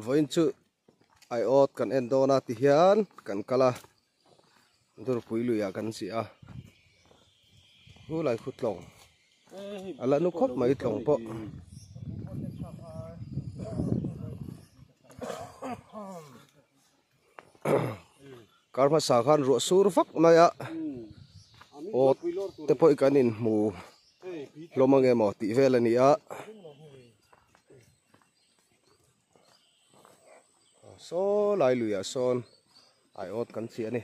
Voin chu ai ot kan endona ti hian kan kala dur puiluya kan si a hu lai khutlong ala nu khop mai tlong po karma sa khan ro sur fak maya ot te poi kanin mu lomange mo ti velani a so lai luya son ai ot kan si ani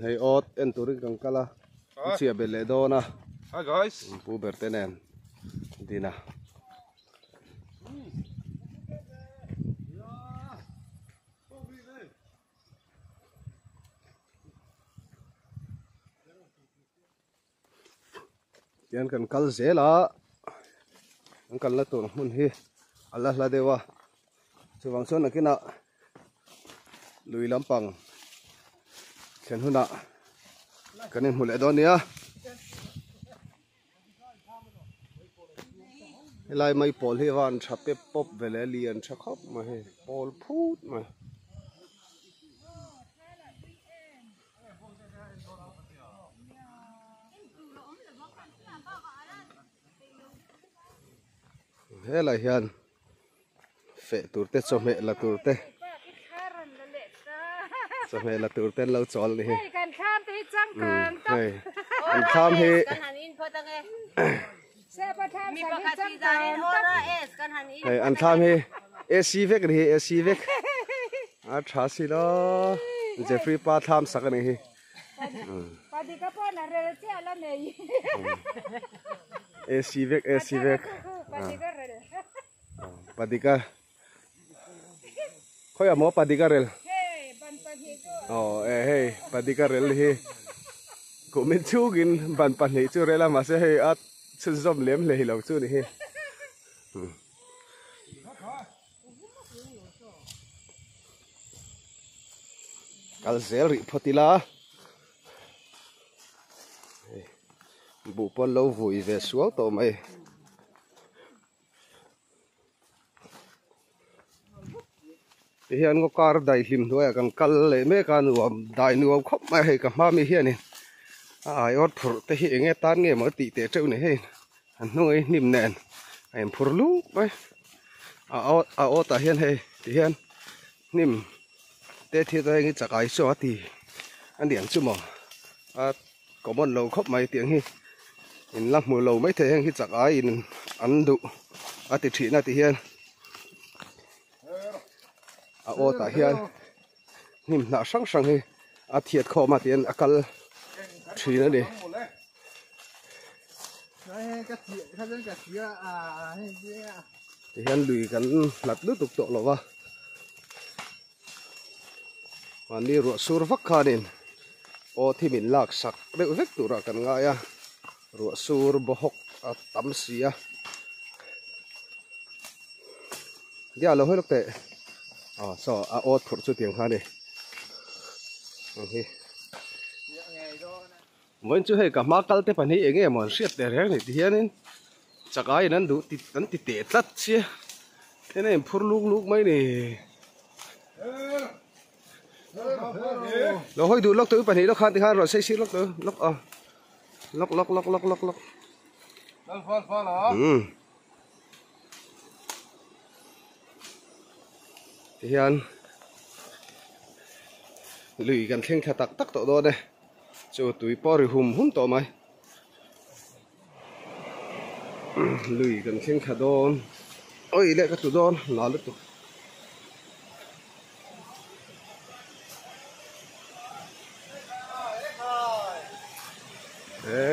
hey ot en turing kan kala chia bele dona hi guys pu bertenen dina yan kan kal zela ang kal na to mun hi Allah la dewa chuwang son akina lui lampang chen huna kanin hule donia lai mai pol hi wan thape pop vele lian thakop ma he pol phut ma he lai hian fe turte chome la turte chome la turte lo chol ni he kan kham te chang kan hey an kham he kan hanin pho tang e se pa tham mi sa pa ni khati chang dare kan hora es kan hanin hey an kham he AC vek ri AC vek a thasi lo Jeffrey pa tham sak ni hi pa di ka pa na re che ala nei AC vek pa di ka re padika khoi amo padika rel hey ban pa hi ko hey padika rel hi ko min chugin ban pan hi chu rela ma se hey at chun zom lem le hi lo chu ni hi kal zel ri photila bu pon lo vui ve sual to mai hian ngo kar dai hlim doya kan kal le me ka nuam dai nuam khop mai he ka ma mi hian ni ai ot phur te hi nge tan nge mo ti te treu ni he an noi nim nen em phur lu mai a ot ta hian he ti hian nim te thi ta ngi chakai so ti an diang chu mo a komon lo khop mai tiang hi in lak mu lo mai the hi chakai in an du a ti thi na ti hian a o ta hian nim na sang sang hi a thiat kho ma tian akal thina ni ti hian lui kan lat lu tuk to lo wa mani ro sur vak khanin o thi min lak sak re vek tura kan nga ya ro sur bohok a tam sia dia lo hoi lok te so a ot phur chu tiang kha ni okay vẫn chưa hay cả má cal te pan hi enge mon siat te reng ni hianin chakai nan du ti tan ti te tlat chia thế này phur luk luk mai ni lo hoi du lok tu pan hi lo khan ti khan ro sei si lok tu lok lok hian lùi gần khen khát tắc tắc tổ đó đây cho túi po rồi hum tổ mày lùi gần khen khát đòn ôi lẹ cái tụ đòn nó lứt tụ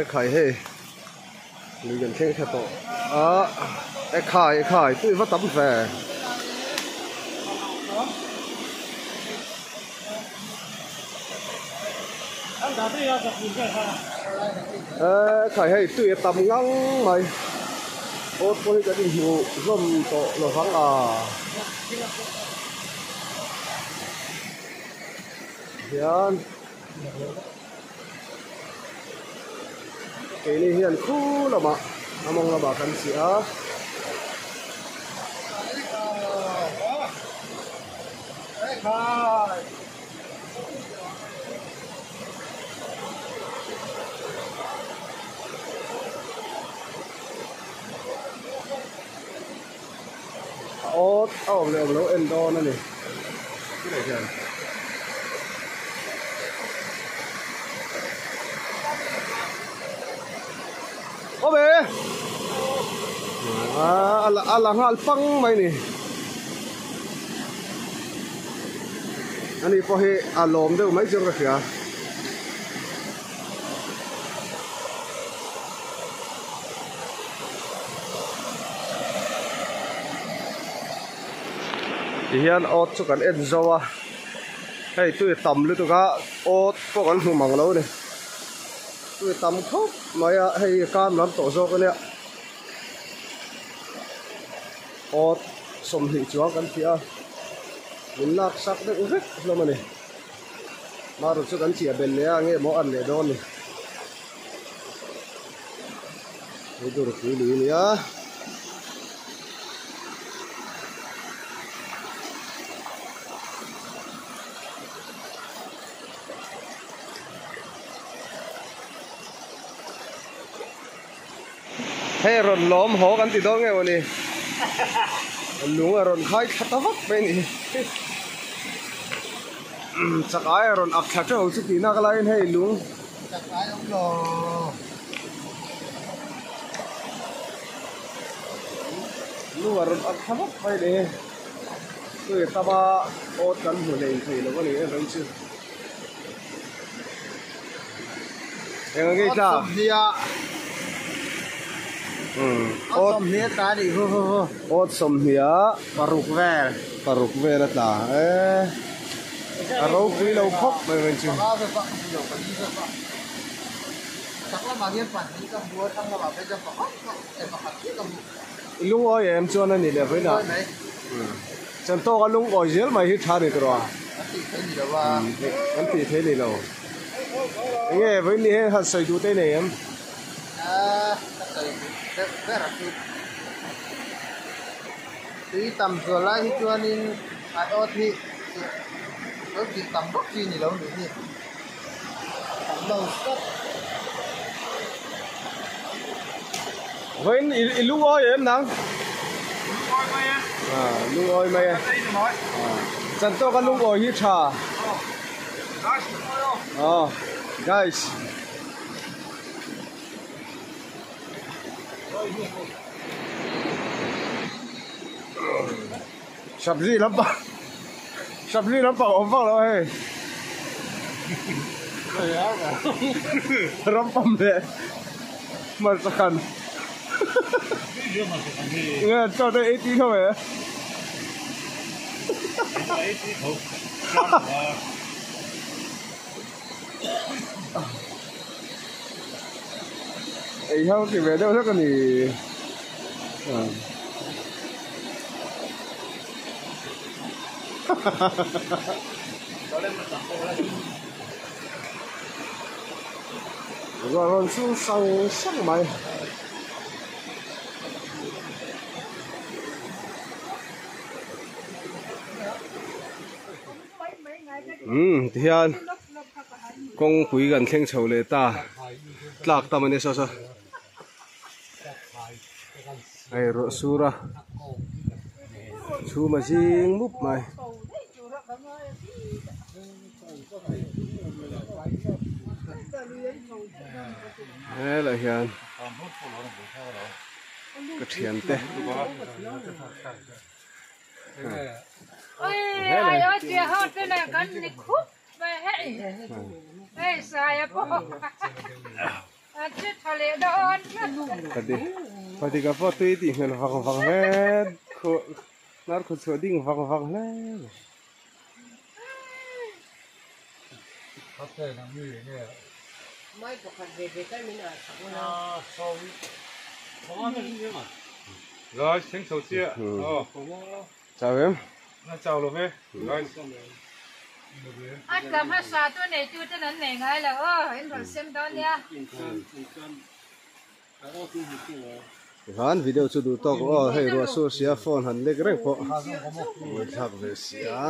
khai he lùi gần khen khát tổ khai tụi vắt tắm về khai hay tụi tầm ngang mày ốt coi cái đình hồ rôm to lo hăng hiền cái này hiện khu là mà mong là bà cần xỉa liệu nấu endo nữa này cái này kìa ô bê là ngal pang mai ni ani po he alom de mai jong ra kìa hian ot chu kan en zowa hei tui tam lu tu ka ot po kan hu mang lo ni tui tam khop mai a hei kam lam to zo ka le ot som hi chuang kan thia min lak sak de u vek lo ma ni ma ru chu kan chia ben le a nge mo an le don ni hei dur ki li ni a hey ron lom ho kan ti do nge woni lung ron khai khata vak pe ni chakai ron ak tha ho chu ti na ka lain hey lung chakai ong lo lung ron ak tha vak pe ni tu ta ba ot kan hu nei thei lo ni ron chu yang nge cha ot mía ta đi hô ot som mía paruk ve là ta rau quý lâu khóc mày mình chứ lung ơi em cho nó nhỉ với nào chân to cái lung ơi dễ mày hít thà được rồi em tỉ thế này đâu nghe với nè hạt sấy chú tê này em tí tầm rồi lại cho nên ai ở thì có gì tầm bất gì này đâu nữa nhỉ tầm đầu cấp với lúc ơi em nắng lúc ơi mày chân to cái lúc ơi hít trà guys shabzi lắm ông vâng rồi ram pam đấy mà sao khăn nghe cho đây ít tí thôi ấy không thì về đâu rất là gì rồi xuống sông sắc mày thian con quý gần khen chầu lệ ta lạc ta mình sao ai rọ sura chu mà riêng múp mày thế là hiền cái thiền tê ôi ai ơi chị hot thế này con đi khúc về hết đây sai à po chết thằng lệ đón cái gì cái phốt tươi thì mình văng hết nó có số đinh văng hết Mấy cuộc hành về cái mình là rồi xin chào chị. Chào em. Chào luôn em. Rồi. anh cầm hát xà tôi này chưa cho nên này ngay là anh rồi xem đó nha han video chu du tok o hei ro su sia phone han lek reng po thak ve sia